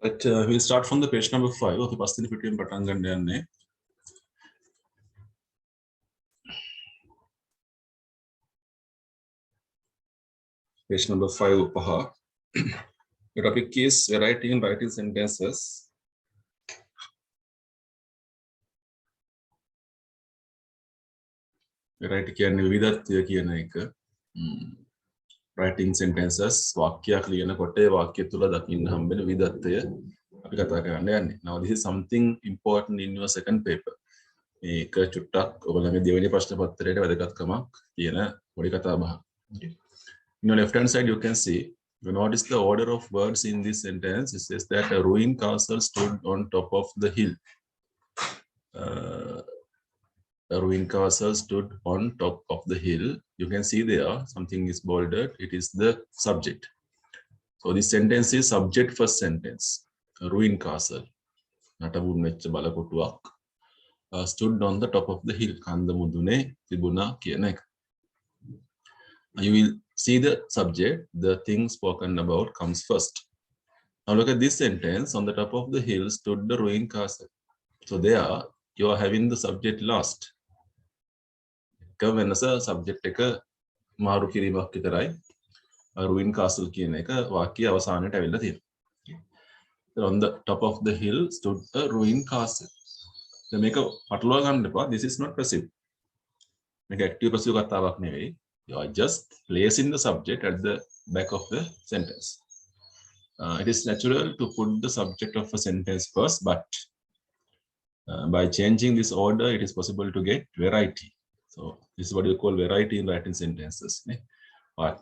But we'll start from the page number 5 of the Pastini Pitium Patangandanne. Page number 5 Upaha. The topic is variety in writing sentences. Variety කියන්නේ විවිධත්වය කියන එක. Writing sentences වාක්‍යයක් ලියනකොට ඒ වාක්‍ය තුල දකින්න හම්බෙන විවිධත්වය අපි කතා කරන්න යන්නේ. Now this is something important in your second paper. මේක චුට්ටක් ඔයගොල්ලන්ගේ දෙවෙනි ප්‍රශ්න පත්‍රයේ වැදගත්කමක් තියෙන පොඩි කතා බහක්. On the left hand side you can see, you notice the order of words in this sentence. It says that a ruined castle stood on top of the hill. A ruined castle stood on top of the hill. You can see there something is bolded. It is the subject. So this sentence is subject first sentence. A ruined castle stood on the top of the hill. You will see the subject, the thing spoken about comes first. Now look at this sentence. On the top of the hill stood the ruined castle. So there you are having the subject last. When the subject එක මාරු කිරීමක් විතරයි ruined castle කියන එක වාක්‍ය අවසානයට ඇවිල්ලා තියෙනවා. On the top of the hill stood a ruined castle. දැන් මේක පටලවා ගන්න එපා. This is not passive. මේක active passive කතාවක් නෙවෙයි. You are just placing the subject at the back of the sentence. It is natural to put the subject of a sentence first, but by changing this order, it is possible to get variety. So this is what you call variety in writing sentences. Now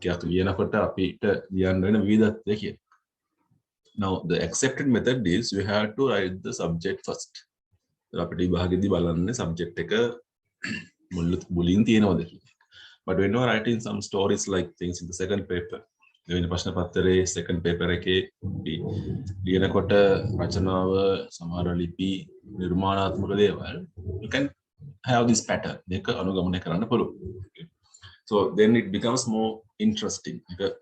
the accepted method is you have to write the subject first. Subject but when you are writing some stories like things in the second paper, second paper you can have this pattern. So then it becomes more interesting. Look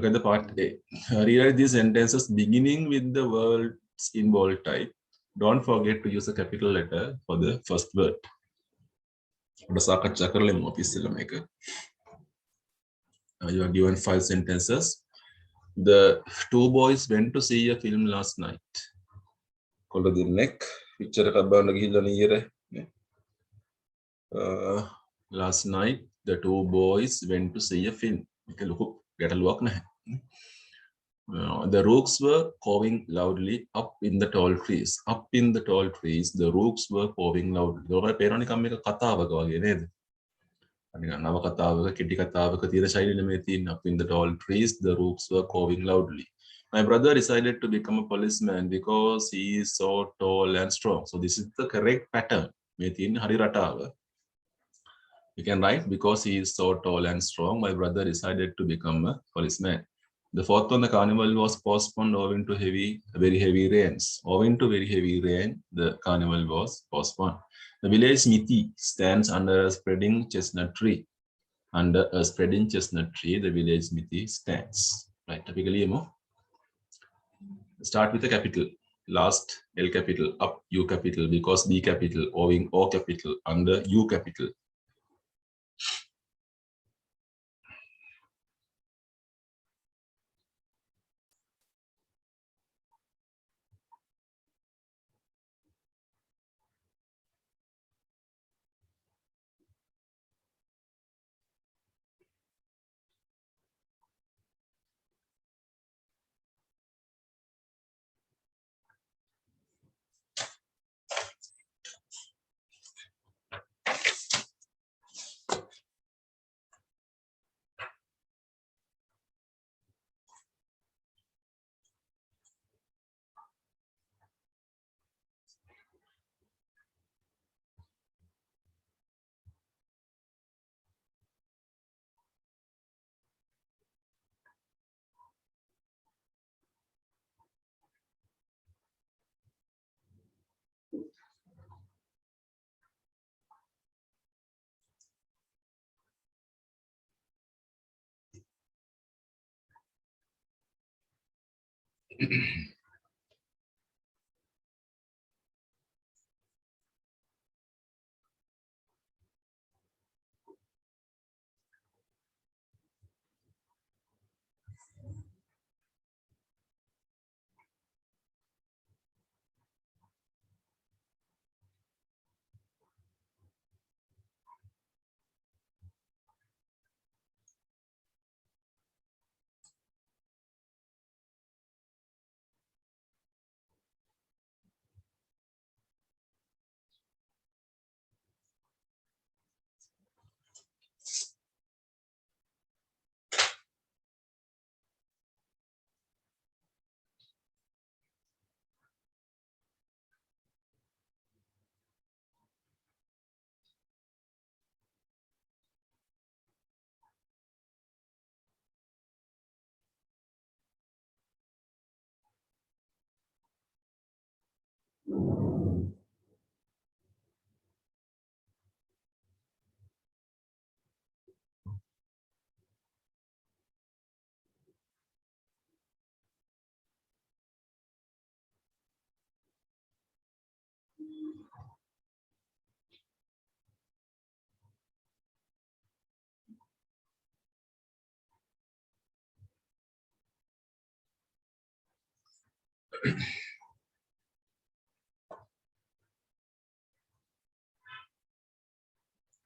at the part A. Rewrite these sentences beginning with the words in bold type. Don't forget to use a capital letter for the first word. You are given 5 sentences. The 2 boys went to see a film last night. Last night, the 2 boys went to see a film. The rooks were cawing loudly up in the tall trees. Up in the tall trees, the rooks were cawing loudly. Up in the tall trees, the rooks were cawing loudly. My brother decided to become a policeman because he is so tall and strong. So this is the correct pattern. You can write, because he is so tall and strong, my brother decided to become a policeman. The 4th one, the carnival was postponed owing to very heavy rains. Owing to very heavy rain, the carnival was postponed. The village smithy stands under a spreading chestnut tree. Under a spreading chestnut tree, the village smithy stands. Right, typically, start with a capital. Last L capital, up U capital, because B capital, owing O capital, under U capital.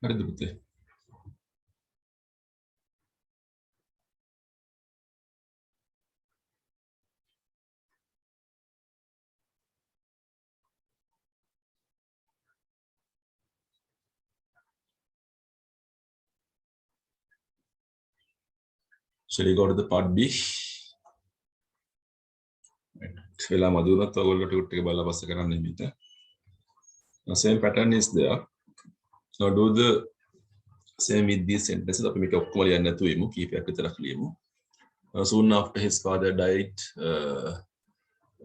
හරිද පුතේ? Shall we go to the part B? වෙලා මදුනත් ඔයගොල්ලෝ ටික ටික බලලා පස්සේ කරන්න ඉමිට. The same pattern is there. Now do the same with these sentences. අපි මේක ඔක්කොම ලියන්න නැතුව ඉමු. කීපයක් විතරක් ලියමු. Soon after his father died,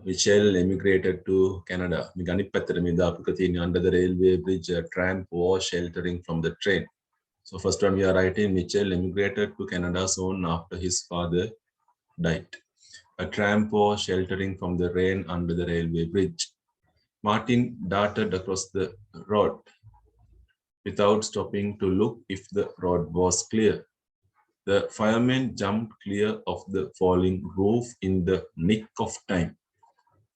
Michel emigrated to Canada. මේ අනිත් පැත්තට මේ දාපුක තියෙන under the railway bridge, a tramp was sheltering from the train. So first one we are writing Michel emigrated to Canada soon after his father died. A tramp was sheltering from the rain under the railway bridge. Martin darted across the road without stopping to look if the road was clear. The firemen jumped clear of the falling roof in the nick of time.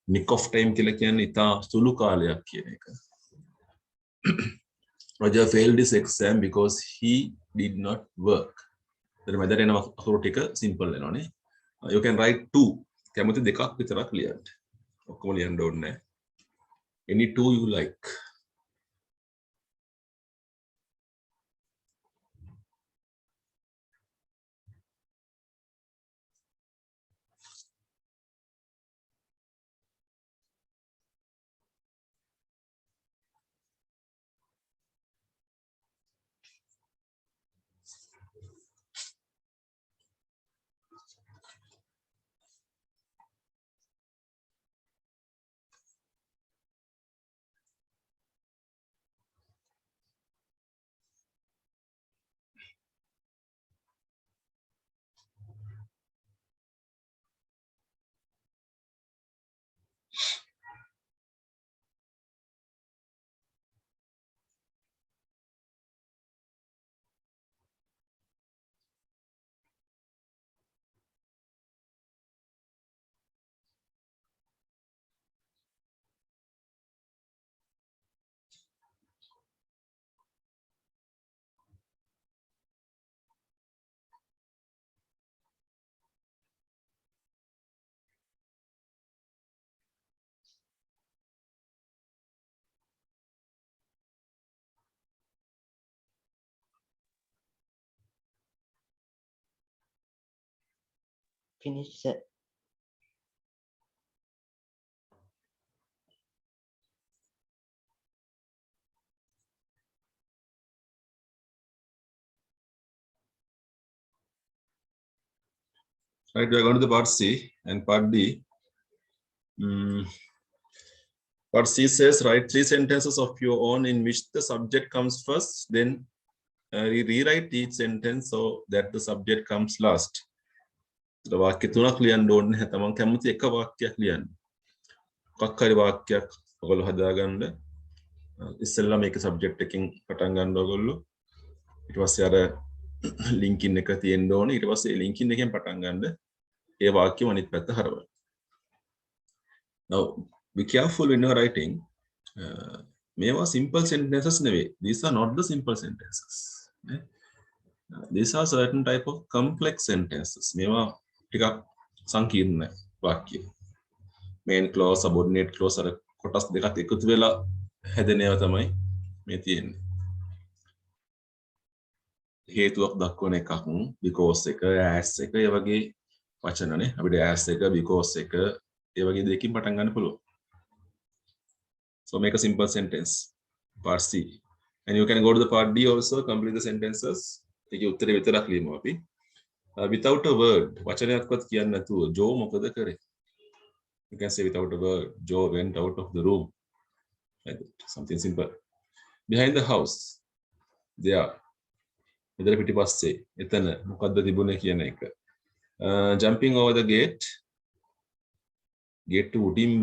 Nick of time කියලා කියන්නේ ඉතා සුළු කාලයක් කියන එක. Roger failed his exam because he did not work. දැන් මම දැන් අකුරු ටික simple වෙනවනේ. You can write two. කැමති දෙකක් විතරක් ලියන්න. ඔක්කොම ලියන්න ඕනේ නැහැ. Any two you like. Finish it. Right, we are going to the part C and part D. Part C says write 3 sentences of your own in which the subject comes first, then rewrite each sentence so that the subject comes last. වාක්‍ය තුනක් ලියන්න ඕනේ නැහැ. තමන් කැමති එක වාක්‍යයක් ලියන්න. මොකක් හරි වාක්‍යයක් ඔයගොල්ලෝ හදාගන්න. ඉස්සෙල්ලා මේක සබ්ජෙක්ට් එකකින් පටන් ගන්න ඔයගොල්ලෝ. ඊට පස්සේ අර ලින්කින් එක තියෙන්න ඕනේ. ඊට පස්සේ ලින්කින් එකෙන් පටන් ගන්න. ඒ වාක්‍යෙම අනිත් පැත්ත හරවන්න. Now be careful when you are writing. මේවා simple sentences නෙවෙයි. These are not the simple sentences. These are certain type of complex sentences. මේවා ටිකක් සංකීර්ණ වාක්‍ය. Main clause, subordinate clause අර කොටස් දෙකක් එකතු වෙලා හැදෙන ඒවා තමයි මේ තියෙන්නේ. හේතුවක් දක්වන එකක් because එක as එක ඒ වගේ වචනනේ. අපිට as එක because එක ඒ වගේ දෙකකින් පටන් ගන්න පුළුවන්. So make a simple sentence. Part C. And you can go to the part D also, complete the sentences. ඒකේ උත්තරේ විතරක් ලියමු අපි. Without a word. වචනයක්වත් කියන්න නැතුව Joe මොකද කරේ? You can say without a word. Joe went out of the room. Like that. Something simple. Behind the house. There. ඉදර පිටිපස්සේ. එතන මොකද්ද තිබුණේ කියන එක. Jumping over the gate. Gate උඩින්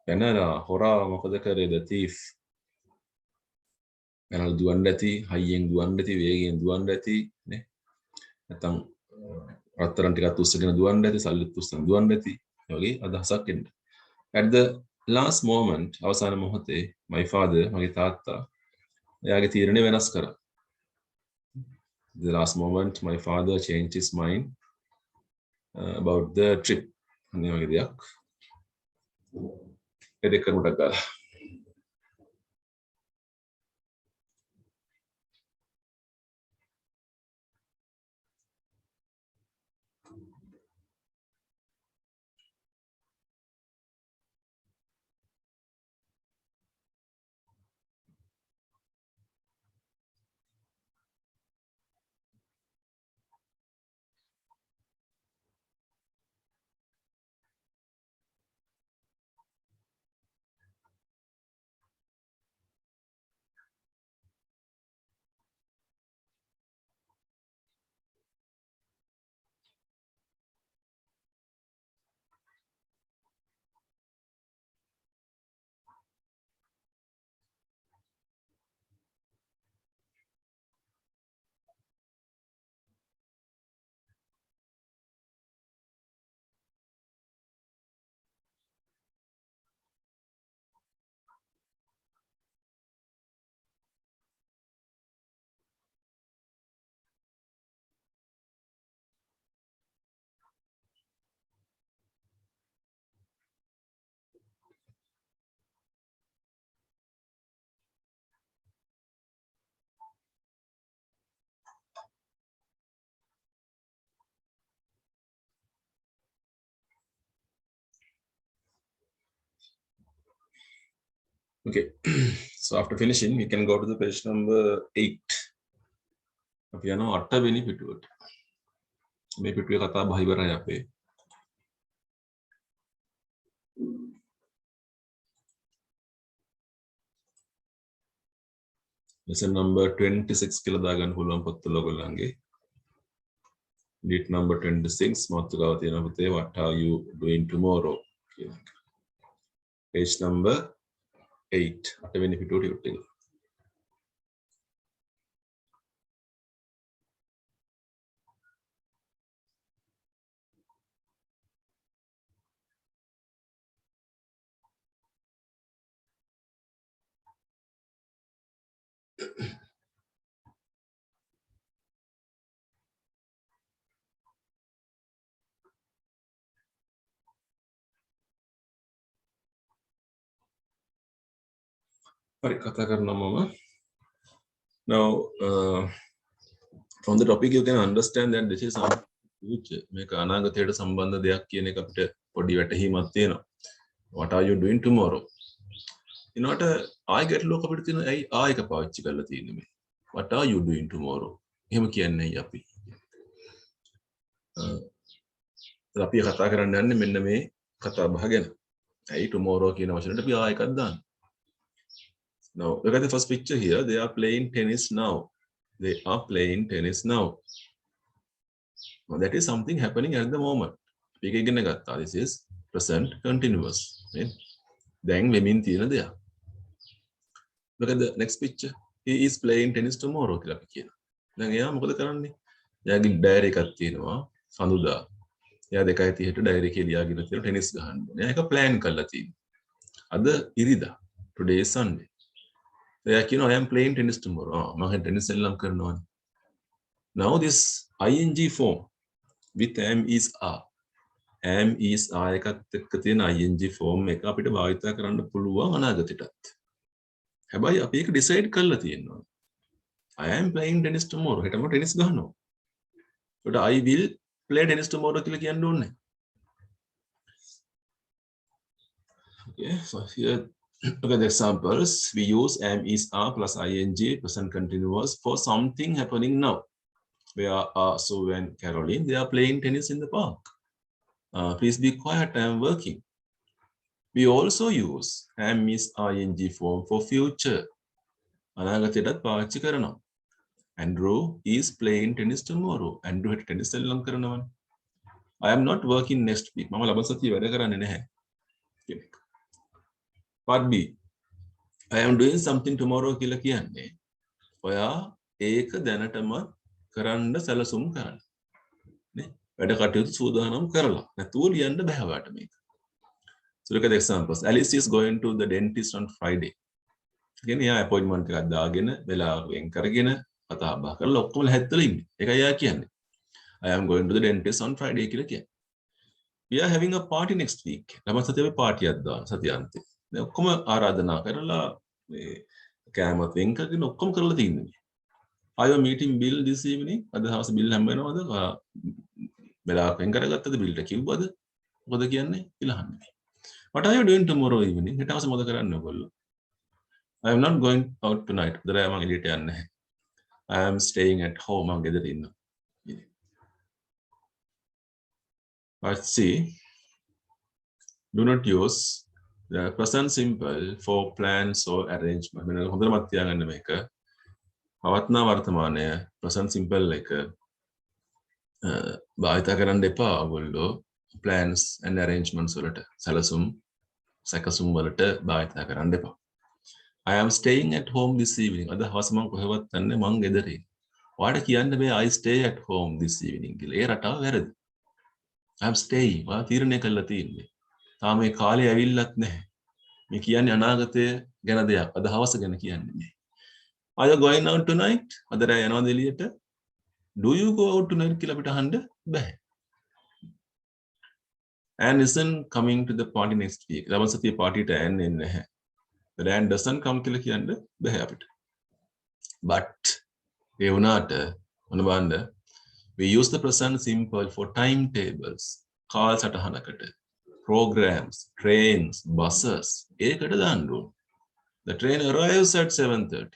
පැනලා හොරා මොකද කරේ? The thief. පැනලා දුවන්න ඇති, හයියෙන් දුවන්න ඇති, වේගයෙන් දුවන්න ඇති නේ. නැත්නම් රත්තරන් ටිකක් උස්සගෙන දුවන්න ඇති, සල්ලිත් උස්සගෙන දුවන්න ඇති. ඒ වගේ අදහසක් එන්න. At the last moment, අවසාන මොහොතේ my father, මගේ තාත්තා එයාගේ තීරණය වෙනස් කරා. The last moment my father changed his mind about the trip. අනේ වගේ දෙයක්. ඒ දෙක කරුණක් ගාලා. Okay, so after finishing, we can go to the page number 8. අපි යනවා 8 වෙනි පිටුවට. මේ පිටුවේ කතා බහ ඉවරයි අපේ. lesson number 26 කියලා දාගන්න පුළුවන් පොත්වල ඔයගොල්ලන්ගේ. Unit number 26 මාතෘකාව තියෙනවා පුතේ what are you doing tomorrow කියන එක. Page number 8 8 වෙනි පිටුවට යොත් එක. හරි කතා කරනවා මම. Now from the topic you can understand that this is future. මේක අනාගතයට සම්බන්ධ දෙයක් කියන එක අපිට පොඩි වැටහීමක් තියෙනවා. What are you doing tomorrow? ඊනොට ආයෙ ගැටලුවක් අපිට තියෙනවා. ඇයි ආයෙක පාවිච්චි කරලා තියෙන්නේ මේ? What are you doing tomorrow? එහෙම කියන්නේ අපි. අපි කතා කරන්න යන්නේ මෙන්න මේ කතා බහ ගැන. ඇයි tomorrow කියන වචනට අපි ආයෙ එකක් දාන්නේ? Now, look at the first picture here. They are playing tennis now. They are playing tennis now. Now that is something happening at the moment. This is present continuous. Then වෙමින් තියෙන දෙයක්. Look at the next picture. He is playing tennis tomorrow කියලා අපි කියනවා. දැන් එයා මොකද කරන්නේ? එයාගේ ඩයරි එකක් තියෙනවා සඳුදා. එයා 2:30ට ඩයරි එකේ ලියාගෙන තියෙන ටෙනිස් ගහන්න ඕනේ. එයා ඒක ප්ලෑන් කරලා තියෙනවා. අද ඉරිදා. Today is Sunday. එයා කියනවා I am playing tennis tomorrow. මම tennis එල්ලම් කරනවානේ. Now this ing form with am is are. Am is are එකත් එක්ක තියෙන ing form එක අපිට භාවිත කරන්න පුළුවන් අනාගතයටත්. හැබැයි අපි ඒක ඩිසයිඩ් කරලා තියෙනවා. I am playing tennis tomorrow. හෙටම ටෙනිස් ගහනවා. ඒකට I will play tennis tomorrow කියලා කියන්න ඕනේ. Okay, so here look at the examples. We use am is are plus ing present continuous for something happening now. Where are Sue and Caroline? They are playing tennis in the park. Please be quiet. I am working. We also use am is ing form for future. අනාගතයටත් පාවිච්චි කරනවා. Andrew is playing tennis tomorrow. Andrew හෙට tennis එල්ලම් කරනවානේ. I am not working next week. මම ලබන සතියේ වැඩ කරන්නේ නැහැ. කියන එක. Part B. I am doing something tomorrow කියලා කියන්නේ ඔයා ඒක දැනටම කරන්න සැලසුම් කරන්න. නේ? වැඩ කටයුතු සූදානම් කරලා. නැතුව ලියන්න බෑ ඔයාට මේක. So look at the examples. Alice is going to the dentist on Friday. Again, yeah, appointment එකක් දාගෙන වෙලාව වෙන් කරගෙන කතා බහ කරලා ඔක්කොම හැත්තල ඉන්නේ. ඒකයි යා කියන්නේ. I am going to the dentist on Friday කියලා කියන්නේ. We are having a party next week. ළම සතියේ පාටියක් දාන සතියාන්තේ. දැන් ඔක්කොම ආරාධනා කරලා මේ කෑමත් වෙන් කරගෙන ඔක්කොම කරලා තින්නේ. Are you meeting Bill this evening? අද හවස බිල් හම්බ වෙනවද? වෙලාව වෙන් කරගත්තද බිල්ට කිව්වද? මොකද කියන්නේ? කියලා අහන්නේ. What are you doing tomorrow evening? හෙට හවස මොකද කරන්නේ ඔයගොල්ලෝ? I am not going out tonight. දරා මම එළියට යන්නේ නැහැ. I am staying at home. මම ගෙදර ඉන්නවා. Let's see. Do not use the present simple for plans or arrangement. මෙන්න හොඳට මතක තියාගන්න මේක. පවත්නා වර්තමානය present simple එක භාවිත කරන්න එපා ඔයගොල්ලෝ plans and arrangements වලට. සැකසුම් වලට භාවිත කරන්න එපා. I am staying at home this evening. අද හවස මම කොහෙවත් යන්නේ මං ගෙදර ඉන්නේ. ඔයාලට කියන්න බෑ I stay at home this evening කියලා. ඒ රටාව වැරදි. I am staying. ඔයා තීරණය කළා තියෙන්නේ. තාම මේ කාලේ ඇවිල්ලත් නැහැ. මේ කියන්නේ අනාගතය ගැන දෙයක්. අද හවස ගැන කියන්නේ නේ. Are you going out tonight? අද රෑ යනවද එළියට? Do you go out tonight කියලා අපිට අහන්න බෑ. Anne isn't coming to the party next week. ළම සතියේ පාටියට Anne එන්නේ නැහැ. The Anne doesn't come කියලා කියන්න බෑ අපිට. But ඒ වුණාට මොන බාන්න we use the present simple for timetables, කාල සටහනකට, programs, trains, buses. ඒකට දාන්න ඕන. The train arrives at 7:30.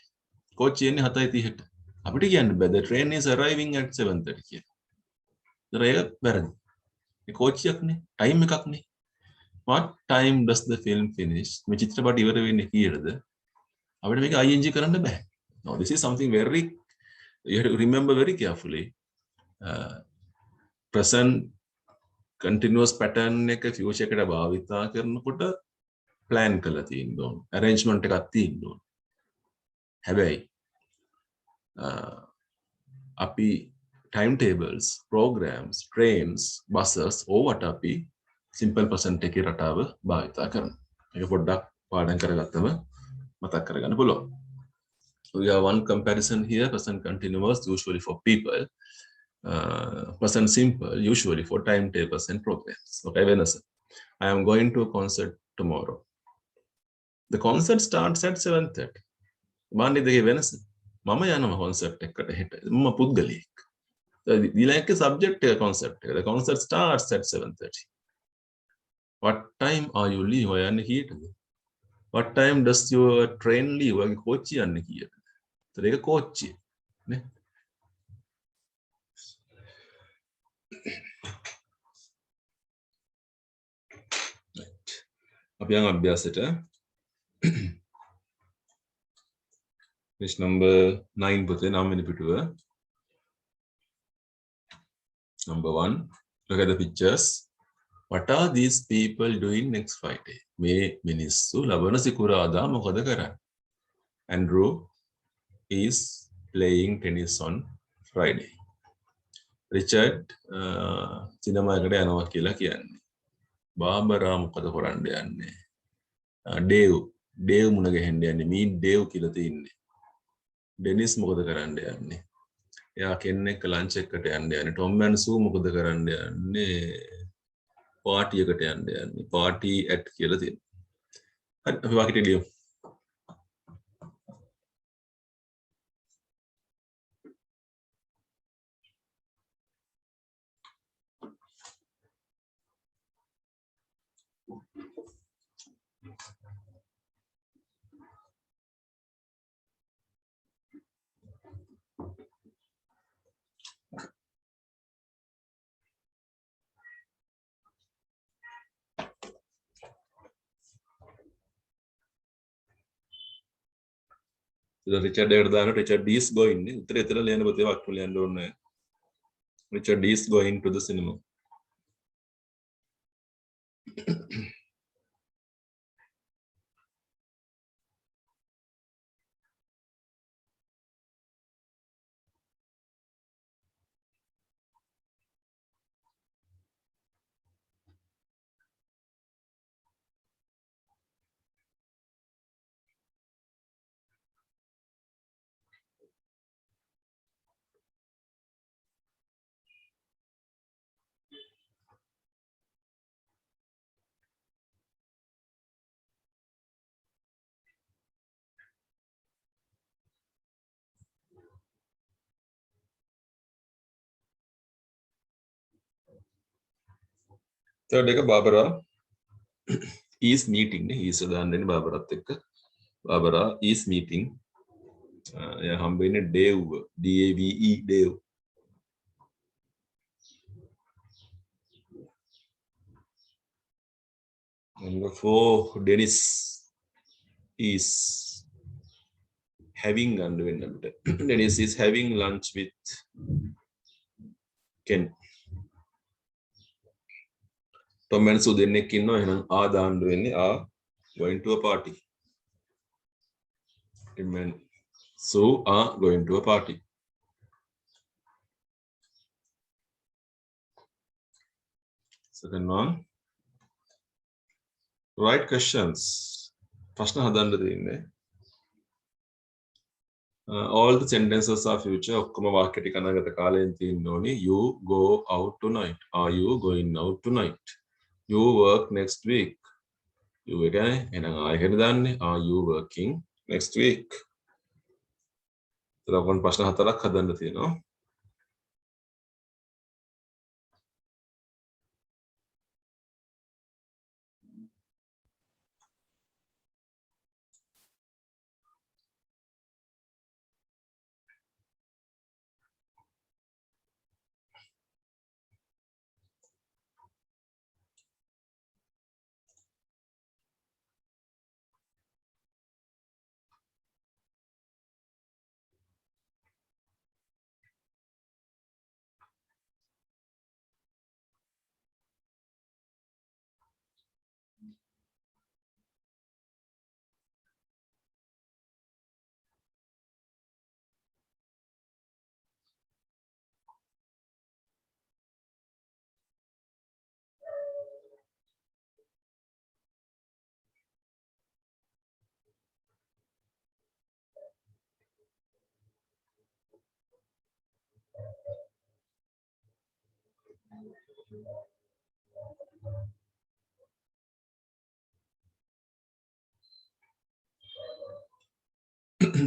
කෝච්චිය එන්නේ 7:30ට. අපිට කියන්න බෑ the train is arriving at 7:30 කියලා. ඒක වැරදි. මේ කෝච්චියක්නේ, time එකක්නේ. What time does the film finish? මේ චිත්‍රපටය ඉවර වෙන්නේ කීයටද? අපිට මේක ing කරන්න බෑ. Now this is something very you have to remember very carefully. Present continuous pattern එක future එකට භාවිතා කරනකොට plan කරලා තියෙන්න ඕන. arrangement එකක් තියෙන්න ඕන. හැබැයි අපි timetables, programs, trains, buses ඕවට අපි simple present එකේ රටාව භාවිතා කරනවා. මේක පොඩ්ඩක් පාඩම් කරගත්තම මතක් කරගන්න පුළුවන්. We have one comparison here, present continuous usually for people, present simple usually for timetables and programs. Okay, Venus. I am going to a concert tomorrow. The concert starts at 7:30. Monday the Venus. මම යනවා concert එකකට හෙට. මම පුද්ගලයෙක්. දීලා එක subject එක concept එක. The concert starts at 7:30. What time are you leave? යන්නේ කීයටද? What time does your train leave? ඔයගේ කෝච්චිය යන්නේ කීයටද? ඒතර ඒක කෝච්චිය නේ. Right. අපි යන අභ්‍යාසයට page number 9 පුතේ 9 වෙනි පිටුව. Number 1. Look at the pictures. What are these people doing next Friday? මේ මිනිස්සු ලබන සිකුරාදා මොකද කරන්නේ? Andrew is playing tennis on Friday. Richard සිනමා එකට යනවා කියලා කියන්නේ. බාබරා මොකද කරන්න යන්නේ? Dave මුණ ගැහෙන්න යන්නේ. meet Dave කියලා තින්නේ. Dennis මොකද කරන්න යන්නේ? එයා කෙන් එක්ක ලන්ච් එකකට යන්න යන්නේ. Tom and Sue මොකද කරන්න යන්නේ? පාටි එකට යන්න යන්නේ. party at කියලා තියෙනවා. හරි අපි වාක්‍යෙට ලියමු. Richard එකට දාන Richard is going නේ. උත්තරේ එතන ලියන්න බෑ වාක්‍ය ලියන්න ඕනේ. Richard is going to the cinema. Third එක Barbara is meeting නේ. is දාන්න දෙන්නේ Barbaraත් එක්ක. Barbara is meeting. එයා හම්බ වෙන්නේ Dave. D-A-V-E Dave. Number 4 Dennis is having ගන්න වෙන්න අපිට. Dennis is having lunch with Ken. Tom and Sue දෙන්නෙක් ඉන්නවා. එහෙනම් ආ දාන්න වෙන්නේ ආ going to a party. Tim and Sue are going to a party. Second one. Write questions. ප්‍රශ්න හදන්න තියෙන්නේ. All the sentences are future. ඔක්කොම වාක්‍ය ටික අනාගත කාලයෙන් තියෙන්න ඕනි. You go out tonight. Are you going out tonight? You work next week. You එකනේ. එහෙනම් ආයෙත් දාන්නේ. Are you working next week? ඊළඟ ප්‍රශ්න හතරක් හදන්න තියෙනවා.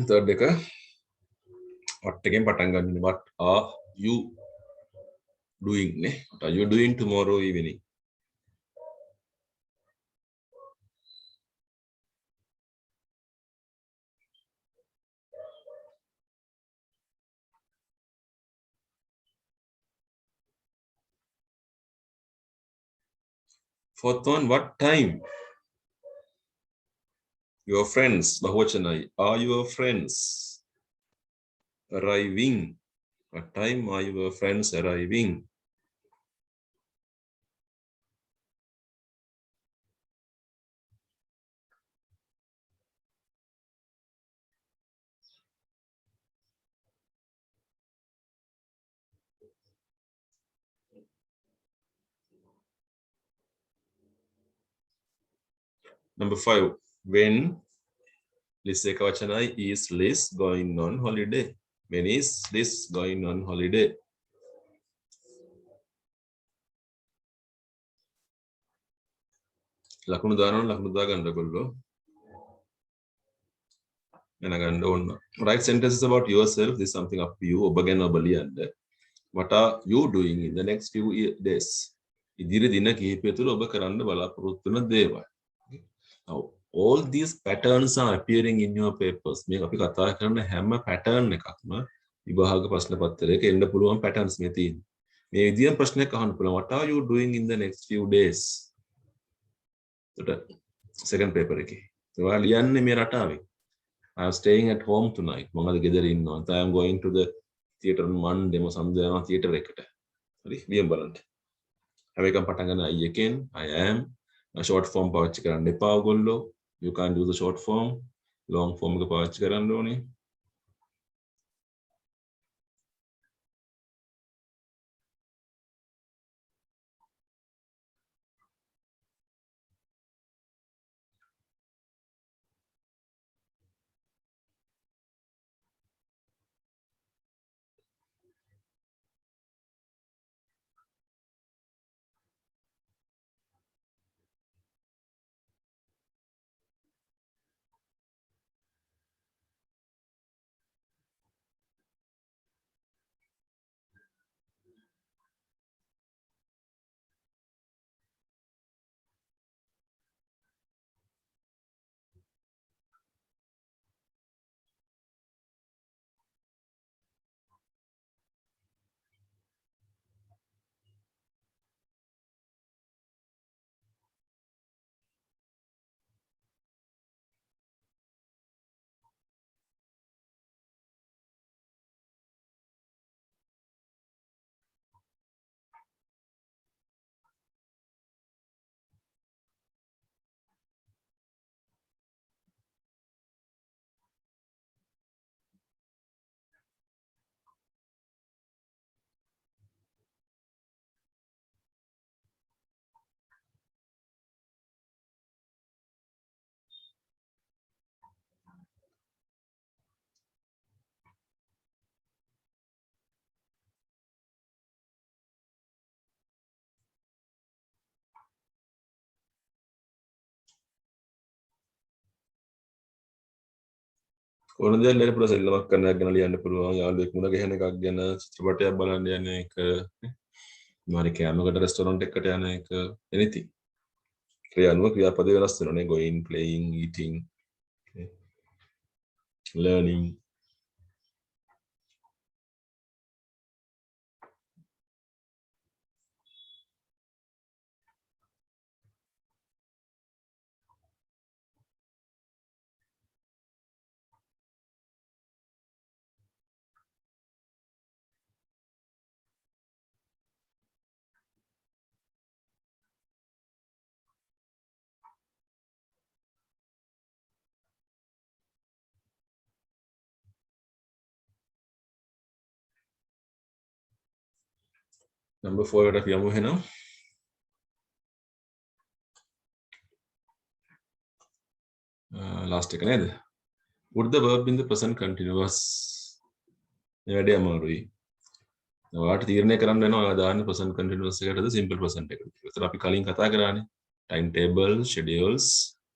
Third එක what එකෙන් පටන් ගන්න. What are you doing නේ? What are you doing tomorrow evening? Fourth one, what time? Your friends, Bahuvachanai, are your friends arriving? What time are your friends arriving? Number 5. When Liz ekavachanai is Liz going on holiday? When is Liz going on holiday? ලකුණු දානවා ලකුණු දා ගන්න ඔයගොල්ලෝ. එන ගන්න ඕන. Write sentences about yourself. This is something up to you. ඔබ ගැන ඔබ ලියන්න. What are you doing in the next few days? ඉදිරි දින කිහිපය තුළ ඔබ කරන්න බලාපොරොත්තු වෙන දේවල්. Now, all these patterns are appearing in your papers. මේ අපි කතා කරන හැම pattern එකක්ම විභාග ප්‍රශ්න පත්‍රයක එන්න පුළුවන් patterns මේ තියෙන්නේ. මේ විදියෙන් ප්‍රශ්නයක් අහන්න පුළුවන්. What are you doing in the next few days? Second paper එකේ. ඒවා ලියන්නේ මේ රටාවේ. I am staying at home tonight. මම අද ගෙදර ඉන්නවා. I am going to the theater on Monday. මම සම්දේ යනවා theater එකට. හරි? ලියන්න බලන්න. හැම එකම පටන් ගන්න I එකෙන් I am short form පාවිච්චි කරන්න එපා ඔයගොල්ලෝ. You can't use the short form. Long form එක පාවිච්චි කරන්න ඕනේ. ඕන දෙයක් ලියන්න පුළුවන් සෙල්ලමක් කරන එකක් ගැන ලියන්න පුළුවන් යාළුවෙක් මුණ ගැහෙන එකක් ගැන චිත්‍රපටයක් බලන්න යන එක මාරි කෑමකට රෙස්ටෝරන්ට් එකකට යන එක anything ක්‍රියානුව ක්‍රියාපද වෙනස් වෙනවානේ going playing eating learning number 4 එකට අපි යමු එහෙනම් last එක නේද would the verb in the present continuous මේ වැඩේ අමාරුයි ඔයාලට තීරණය කරන්න වෙනවා ඔයා දාන්නේ present continuous එකටද simple present එකටද කියලා. ඒතර අපි කලින් කතා කරානේ timetable schedules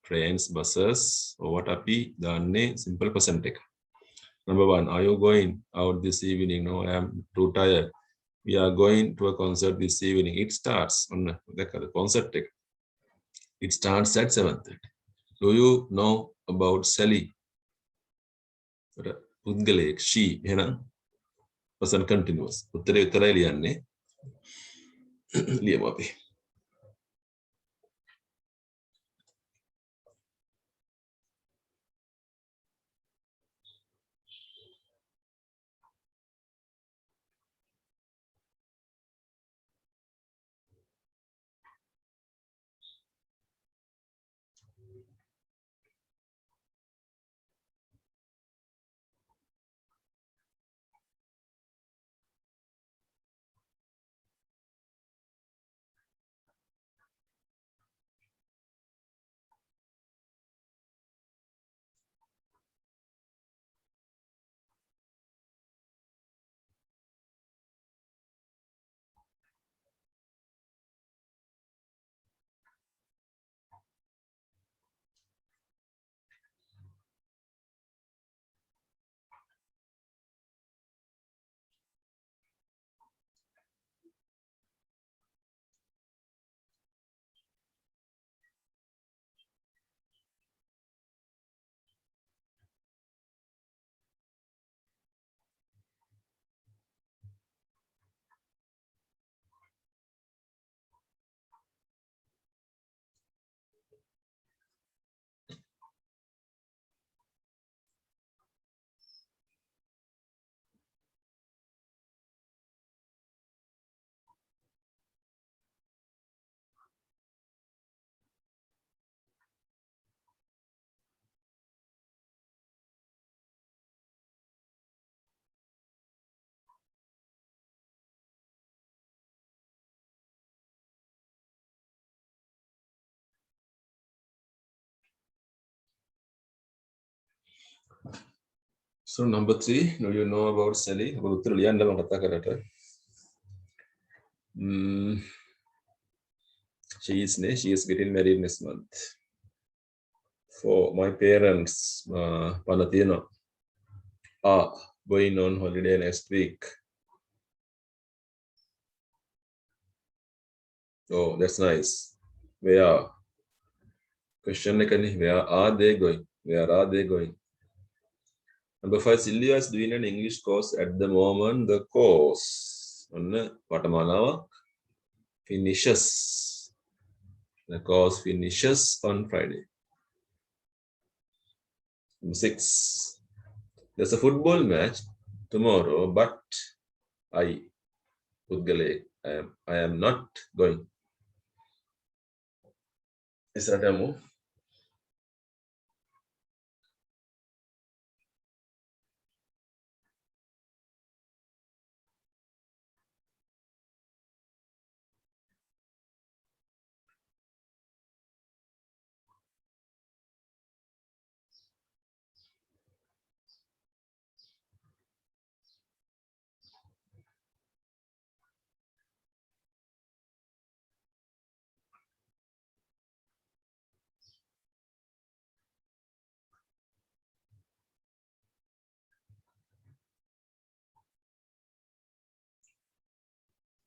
trains buses ඔවට අපි දාන්නේ simple present එක. Number 1 are you going out this evening? No, I am too tired. We are going to a concert this evening. It starts on the concert එක. It starts at 7:30. Do you know about Sally? පුද්ගලයෙක් she එහෙනම් present continuous. උත්තරේ විතරයි ලියන්නේ. ලියමු අපි. So number 3, do you know about Sally? She is getting married next month. For my parents, Panathina, are going on holiday next week. Oh, that's nice. Where? Question where are they going? Where are they going? Number 5, Sylvia is doing an English course at the moment. The course finishes. The course finishes on Friday. Number 6, there's a football match tomorrow, but I am not going. Is that a move?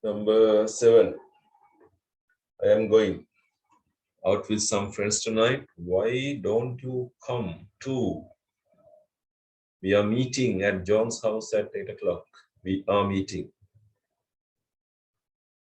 Number 7, I am going out with some friends tonight. Why don't you come too? We are meeting at John's house at 8 o'clock. We are meeting.